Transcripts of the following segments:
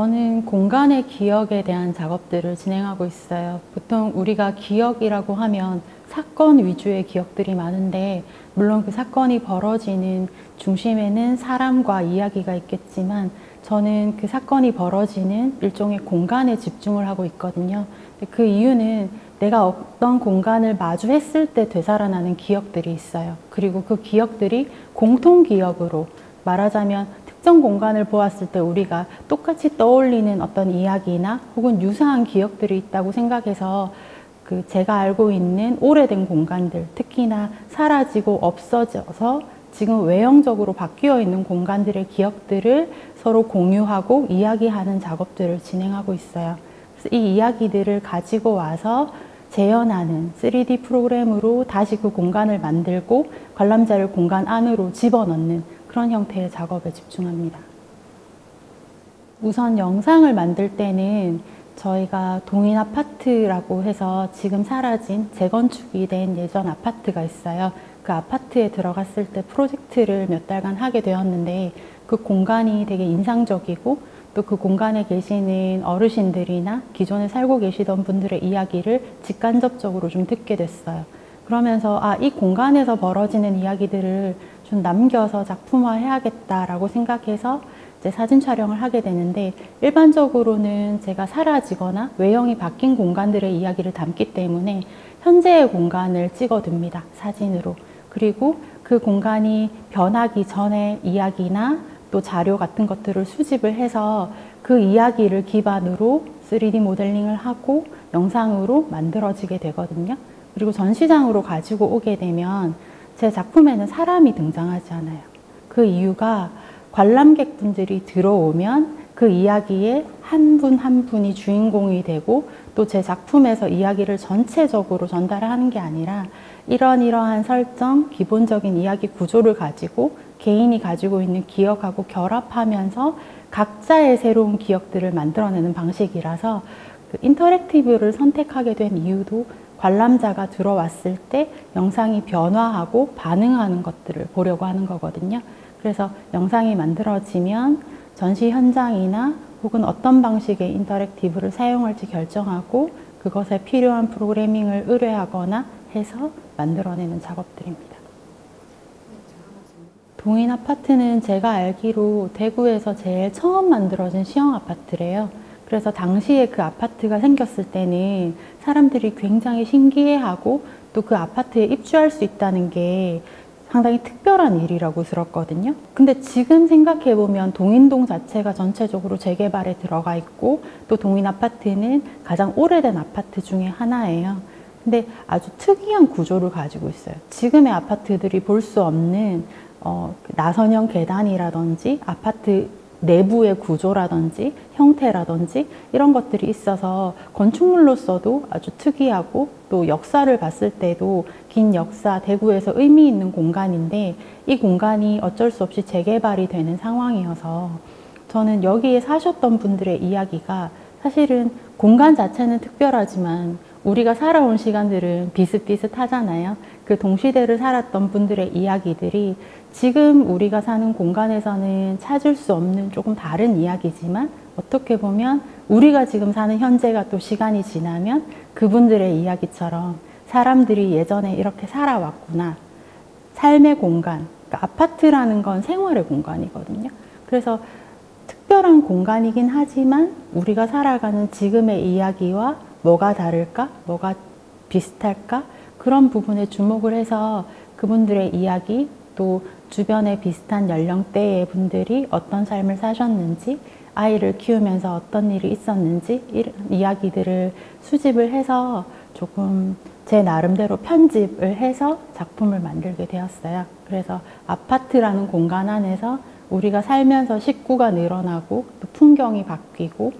저는 공간의 기억에 대한 작업들을 진행하고 있어요. 보통 우리가 기억이라고 하면 사건 위주의 기억들이 많은데, 물론 그 사건이 벌어지는 중심에는 사람과 이야기가 있겠지만, 저는 그 사건이 벌어지는 일종의 공간에 집중을 하고 있거든요. 그 이유는 내가 어떤 공간을 마주했을 때 되살아나는 기억들이 있어요. 그리고 그 기억들이 공통 기억으로, 말하자면 특정 공간을 보았을 때 우리가 똑같이 떠올리는 어떤 이야기나 혹은 유사한 기억들이 있다고 생각해서 제가 알고 있는 오래된 공간들, 특히나 사라지고 없어져서 지금 외형적으로 바뀌어 있는 공간들의 기억들을 서로 공유하고 이야기하는 작업들을 진행하고 있어요. 그래서 이 이야기들을 가지고 와서 재현하는 3D 프로그램으로 다시 그 공간을 만들고 관람자를 공간 안으로 집어넣는 그런 형태의 작업에 집중합니다. 우선 영상을 만들 때는 저희가 동인 아파트라고 해서 지금 사라진 재건축이 된 예전 아파트가 있어요. 그 아파트에 들어갔을 때 프로젝트를 몇 달간 하게 되었는데, 그 공간이 되게 인상적이고 또 그 공간에 계시는 어르신들이나 기존에 살고 계시던 분들의 이야기를 직간접적으로 좀 듣게 됐어요. 그러면서 이 공간에서 벌어지는 이야기들을 좀 남겨서 작품화 해야겠다라고 생각해서 이제 사진 촬영을 하게 되는데, 일반적으로는 제가 사라지거나 외형이 바뀐 공간들의 이야기를 담기 때문에 현재의 공간을 찍어둡니다, 사진으로. 그리고 그 공간이 변하기 전의 이야기나 또 자료 같은 것들을 수집을 해서 그 이야기를 기반으로 3D 모델링을 하고 영상으로 만들어지게 되거든요. 그리고 전시장으로 가지고 오게 되면 제 작품에는 사람이 등장하지 않아요. 그 이유가 관람객분들이 들어오면 그 이야기에 한 분 한 분이 주인공이 되고, 또 제 작품에서 이야기를 전체적으로 전달하는 게 아니라 이러한 설정, 기본적인 이야기 구조를 가지고 개인이 가지고 있는 기억하고 결합하면서 각자의 새로운 기억들을 만들어내는 방식이라서, 그 인터랙티브를 선택하게 된 이유도 관람자가 들어왔을 때 영상이 변화하고 반응하는 것들을 보려고 하는 거거든요. 그래서 영상이 만들어지면 전시 현장이나 혹은 어떤 방식의 인터랙티브를 사용할지 결정하고 그것에 필요한 프로그래밍을 의뢰하거나 해서 만들어내는 작업들입니다. 동인 아파트는 제가 알기로 대구에서 제일 처음 만들어진 시형 아파트래요. 그래서 당시에 그 아파트가 생겼을 때는 사람들이 굉장히 신기해하고 또 그 아파트에 입주할 수 있다는 게 상당히 특별한 일이라고 들었거든요. 근데 지금 생각해보면 동인동 자체가 전체적으로 재개발에 들어가 있고, 또 동인 아파트는 가장 오래된 아파트 중에 하나예요. 근데 아주 특이한 구조를 가지고 있어요. 지금의 아파트들이 볼 수 없는 나선형 계단이라든지 아파트 내부의 구조라든지 형태라든지 이런 것들이 있어서 건축물로서도 아주 특이하고, 또 역사를 봤을 때도 긴 역사, 대구에서 의미 있는 공간인데, 이 공간이 어쩔 수 없이 재개발이 되는 상황이어서 저는 여기에 사셨던 분들의 이야기가, 사실은 공간 자체는 특별하지만 우리가 살아온 시간들은 비슷비슷하잖아요. 그 동시대를 살았던 분들의 이야기들이 지금 우리가 사는 공간에서는 찾을 수 없는 조금 다른 이야기지만, 어떻게 보면 우리가 지금 사는 현재가 또 시간이 지나면 그분들의 이야기처럼 사람들이 예전에 이렇게 살아왔구나. 삶의 공간, 그러니까 아파트라는 건 생활의 공간이거든요. 그래서 특별한 공간이긴 하지만 우리가 살아가는 지금의 이야기와 뭐가 다를까? 뭐가 비슷할까? 그런 부분에 주목을 해서 그분들의 이야기, 또 주변에 비슷한 연령대의 분들이 어떤 삶을 사셨는지, 아이를 키우면서 어떤 일이 있었는지, 이런 이야기들을 수집을 해서 조금 제 나름대로 편집을 해서 작품을 만들게 되었어요. 그래서 아파트라는 공간 안에서 우리가 살면서 식구가 늘어나고 또 풍경이 바뀌고,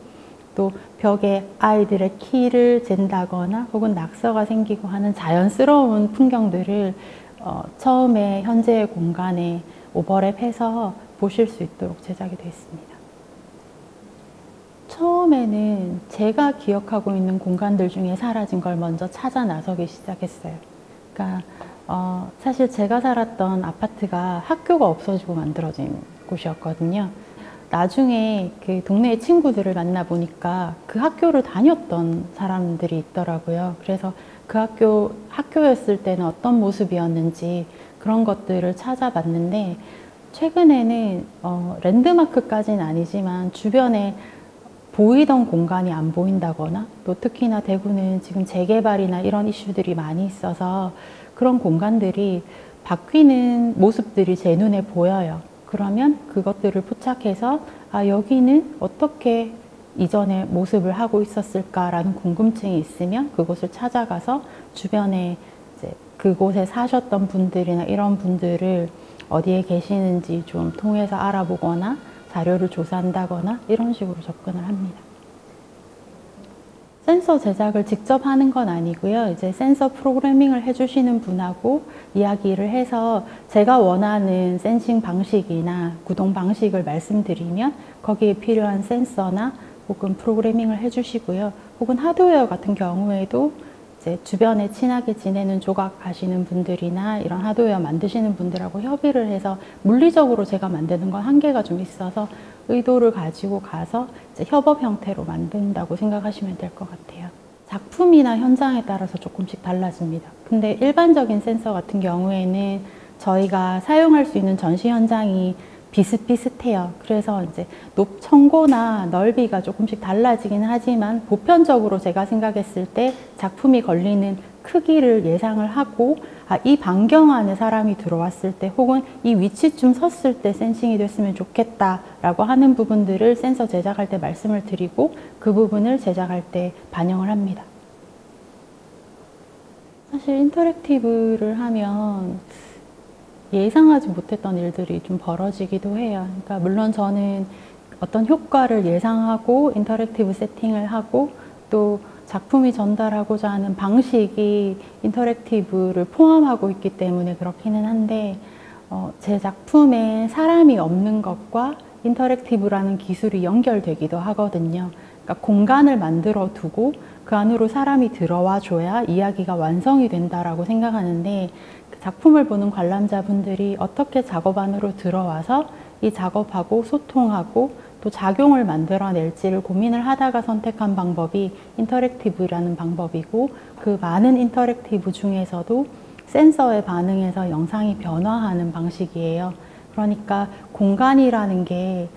또 벽에 아이들의 키를 잰다거나 혹은 낙서가 생기고 하는 자연스러운 풍경들을 처음에 현재의 공간에 오버랩해서 보실 수 있도록 제작이 되어 있습니다. 처음에는 제가 기억하고 있는 공간들 중에 사라진 걸 먼저 찾아 나서기 시작했어요. 그러니까 사실 제가 살았던 아파트가 학교가 없어지고 만들어진 곳이었거든요. 나중에 그 동네의 친구들을 만나보니까 그 학교를 다녔던 사람들이 있더라고요. 그래서 그 학교였을 때는 어떤 모습이었는지 그런 것들을 찾아봤는데, 최근에는 랜드마크까지는 아니지만 주변에 보이던 공간이 안 보인다거나, 또 특히나 대구는 지금 재개발이나 이런 이슈들이 많이 있어서 그런 공간들이 바뀌는 모습들이 제 눈에 보여요. 그러면 그것들을 포착해서 여기는 어떻게 이전에 모습을 하고 있었을까라는 궁금증이 있으면 그곳을 찾아가서 주변에 이제 그곳에 사셨던 분들이나 이런 분들을 어디에 계시는지 좀 통해서 알아보거나 자료를 조사한다거나 이런 식으로 접근을 합니다. 센서 제작을 직접 하는 건 아니고요. 이제 센서 프로그래밍을 해주시는 분하고 이야기를 해서 제가 원하는 센싱 방식이나 구동 방식을 말씀드리면 거기에 필요한 센서나 혹은 프로그래밍을 해주시고요. 혹은 하드웨어 같은 경우에도 이제 주변에 친하게 지내는 조각하시는 분들이나 이런 하드웨어 만드시는 분들하고 협의를 해서, 물리적으로 제가 만드는 건 한계가 좀 있어서 의도를 가지고 가서 이제 협업 형태로 만든다고 생각하시면 될 것 같아요. 작품이나 현장에 따라서 조금씩 달라집니다. 근데 일반적인 센서 같은 경우에는 저희가 사용할 수 있는 전시 현장이 비슷비슷해요. 그래서 이제 청고나 넓이가 조금씩 달라지긴 하지만 보편적으로 제가 생각했을 때 작품이 걸리는 크기를 예상을 하고, 이 반경 안에 사람이 들어왔을 때 혹은 이 위치쯤 섰을 때 센싱이 됐으면 좋겠다라고 하는 부분들을 센서 제작할 때 말씀을 드리고 그 부분을 제작할 때 반영을 합니다. 사실 인터랙티브를 하면 예상하지 못했던 일들이 좀 벌어지기도 해요. 그러니까 물론 저는 어떤 효과를 예상하고 인터랙티브 세팅을 하고 또 작품이 전달하고자 하는 방식이 인터랙티브를 포함하고 있기 때문에 그렇기는 한데, 제 작품에 사람이 없는 것과 인터랙티브라는 기술이 연결되기도 하거든요. 그러니까 공간을 만들어 두고 그 안으로 사람이 들어와 줘야 이야기가 완성이 된다라고 생각하는데, 작품을 보는 관람자분들이 어떻게 작업 안으로 들어와서 이 작업하고 소통하고 또 작용을 만들어낼지를 고민을 하다가 선택한 방법이 인터랙티브라는 방법이고, 그 많은 인터랙티브 중에서도 센서에 반응해서 영상이 변화하는 방식이에요. 그러니까 공간이라는 게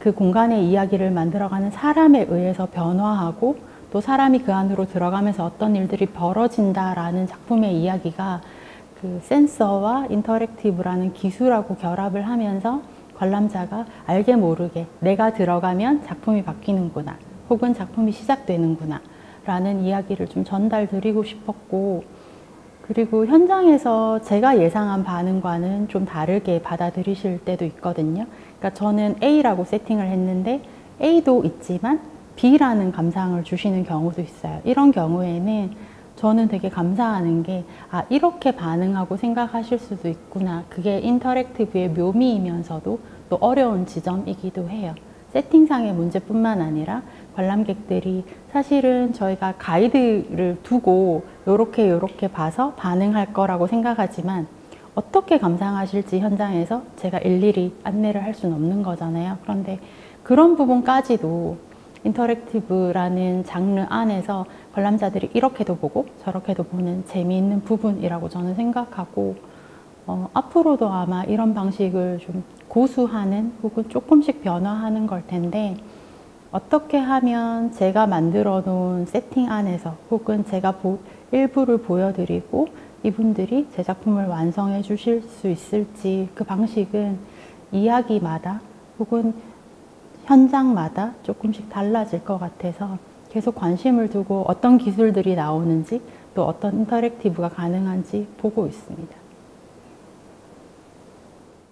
그 공간의 이야기를 만들어가는 사람에 의해서 변화하고 또 사람이 그 안으로 들어가면서 어떤 일들이 벌어진다라는 작품의 이야기가 그 센서와 인터랙티브라는 기술하고 결합을 하면서 관람자가 알게 모르게 내가 들어가면 작품이 바뀌는구나 혹은 작품이 시작되는구나 라는 이야기를 좀 전달드리고 싶었고, 그리고 현장에서 제가 예상한 반응과는 좀 다르게 받아들이실 때도 있거든요. 그러니까 저는 A라고 세팅을 했는데 A도 있지만 B라는 감상을 주시는 경우도 있어요. 이런 경우에는 저는 되게 감사하는 게 이렇게 반응하고 생각하실 수도 있구나. 그게 인터랙티브의 묘미이면서도 또 어려운 지점이기도 해요. 세팅상의 문제뿐만 아니라 관람객들이 사실은 저희가 가이드를 두고 요렇게 봐서 반응할 거라고 생각하지만 어떻게 감상하실지 현장에서 제가 일일이 안내를 할 수는 없는 거잖아요. 그런데 그런 부분까지도 인터랙티브라는 장르 안에서 관람자들이 이렇게도 보고 저렇게도 보는 재미있는 부분이라고 저는 생각하고, 앞으로도 아마 이런 방식을 좀 고수하는 혹은 조금씩 변화하는 걸 텐데, 어떻게 하면 제가 만들어 놓은 세팅 안에서 혹은 제가 일부를 보여드리고 이분들이 제 작품을 완성해 주실 수 있을지, 그 방식은 이야기마다 혹은 현장마다 조금씩 달라질 것 같아서 계속 관심을 두고 어떤 기술들이 나오는지 또 어떤 인터랙티브가 가능한지 보고 있습니다.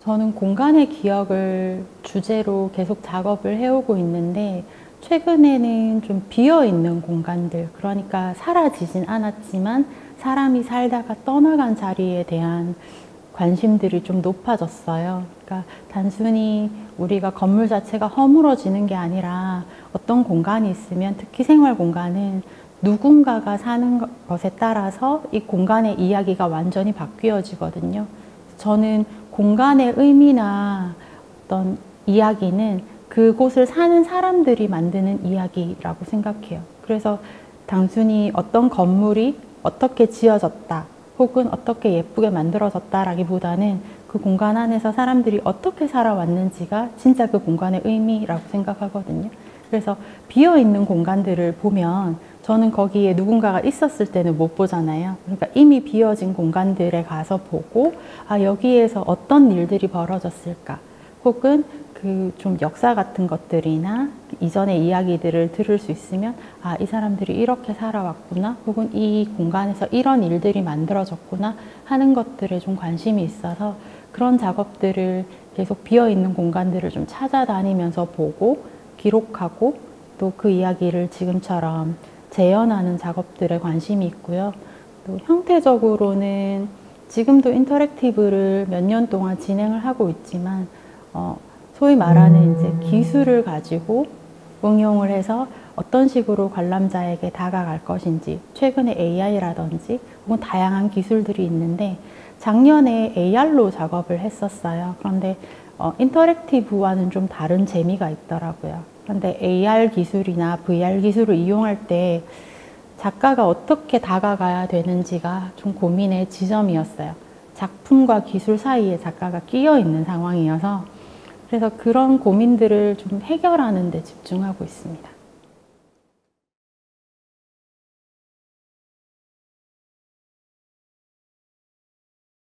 저는 공간의 기억을 주제로 계속 작업을 해오고 있는데, 최근에는 좀 비어있는 공간들, 그러니까 사라지진 않았지만 사람이 살다가 떠나간 자리에 대한 관심들이 좀 높아졌어요. 그러니까 단순히 우리가 건물 자체가 허물어지는 게 아니라 어떤 공간이 있으면, 특히 생활 공간은 누군가가 사는 것에 따라서 이 공간의 이야기가 완전히 바뀌어지거든요. 저는 공간의 의미나 어떤 이야기는 그곳을 사는 사람들이 만드는 이야기라고 생각해요. 그래서 단순히 어떤 건물이 어떻게 지어졌다 혹은 어떻게 예쁘게 만들어졌다라기보다는 그 공간 안에서 사람들이 어떻게 살아왔는지가 진짜 그 공간의 의미라고 생각하거든요. 그래서 비어있는 공간들을 보면 저는 거기에 누군가가 있었을 때는 못 보잖아요. 그러니까 이미 비어진 공간들에 가서 보고 아, 여기에서 어떤 일들이 벌어졌을까 혹은 그 좀 역사 같은 것들이나 이전의 이야기들을 들을 수 있으면 아, 이 사람들이 이렇게 살아왔구나 혹은 이 공간에서 이런 일들이 만들어졌구나 하는 것들에 좀 관심이 있어서 그런 작업들을 계속 비어있는 공간들을 좀 찾아다니면서 보고 기록하고 또 그 이야기를 지금처럼 재현하는 작업들에 관심이 있고요. 또 형태적으로는 지금도 인터랙티브를 몇 년 동안 진행을 하고 있지만 소위 말하는 이제 기술을 가지고 응용을 해서 어떤 식으로 관람자에게 다가갈 것인지 최근에 AI라든지 혹은 다양한 기술들이 있는데 작년에 AR로 작업을 했었어요. 그런데 인터랙티브와는 좀 다른 재미가 있더라고요. 그런데 AR 기술이나 VR 기술을 이용할 때 작가가 어떻게 다가가야 되는지가 좀 고민의 지점이었어요. 작품과 기술 사이에 작가가 끼어 있는 상황이어서 그래서 그런 고민들을 좀 해결하는 데 집중하고 있습니다.